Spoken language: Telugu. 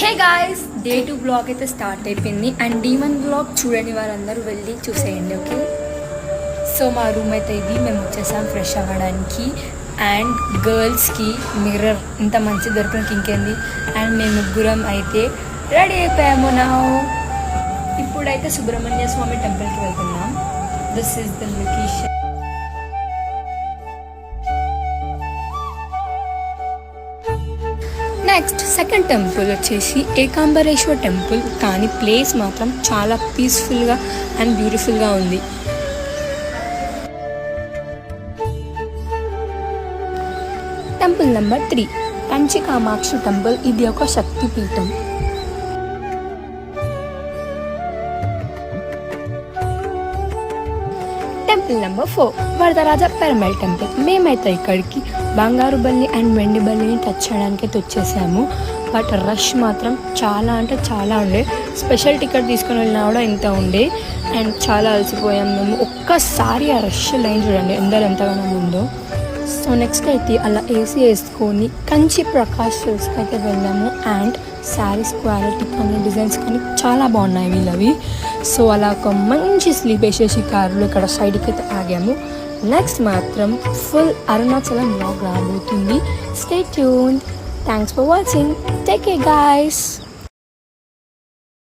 హే గాయ్స్, డే 2 బ్లాగ్ అయితే స్టార్ట్ అయిపోయింది. అండ్ D1 బ్లాగ్ చూడని వారందరూ వెళ్ళి చూసేయండి, ఓకే? సో మా రూమ్ అయితే ఇది, మేము వచ్చేసాం ఫ్రెష్ అవ్వడానికి. అండ్ గర్ల్స్కి మిర్రర్ ఇంత మంచి దొరకడానికి ఇంకేంది. అండ్ మేము ముగ్గురం అయితే రెడీ అయిపోయాము. నా ఇప్పుడైతే సుబ్రహ్మణ్య స్వామి టెంపుల్కి వెళ్తున్నాం. This is the location. Next second temple వచ్చేసి ఏకాంబరేశ్వర్ టెంపుల్. కానీ ప్లేస్ మాత్రం చాలా పీస్ఫుల్గా అండ్ బ్యూటిఫుల్గా ఉంది. Temple number 3 Kanchi Kamakshi temple. ఇది ఒక శక్తిపీఠం. Temple number 4 Varadaraja Perumal temple. మేమైతే ఇక్కడికి బంగారు బల్లి అండ్ వెండి బల్లిని టచ్ చేయడానికి అయితే వచ్చేసాము. బట్ రష్ మాత్రం చాలా అంటే చాలా ఉండే. స్పెషల్ టికెట్ తీసుకొని వెళ్ళినా కూడా ఇంత ఉండే. అండ్ చాలా అలసిపోయాం మేము. ఒక్కసారి ఆ రష్ లైన్ చూడండి ఎంతగానో ఉందో. సో నెక్స్ట్ అయితే అలా ఏసీ వేసుకొని కంచి ప్రకాష్ సిల్క్స్కి అయితే వెళ్ళాము. అండ్ శారీస్ క్వాలిటీ కానీ డిజైన్స్ కానీ చాలా బాగున్నాయి వీళ్ళవి. సో అలా ఒక మంచి స్లీప్ వేసేసి కారులో ఇక్కడ సైడ్కి అయితే ఆగాము. నెక్స్ట్ మాత్రం ఫుల్ అరుణాచలం బ్లాగ్ రాబోతుంది. Stay tuned. Thanks for watching. Take care guys.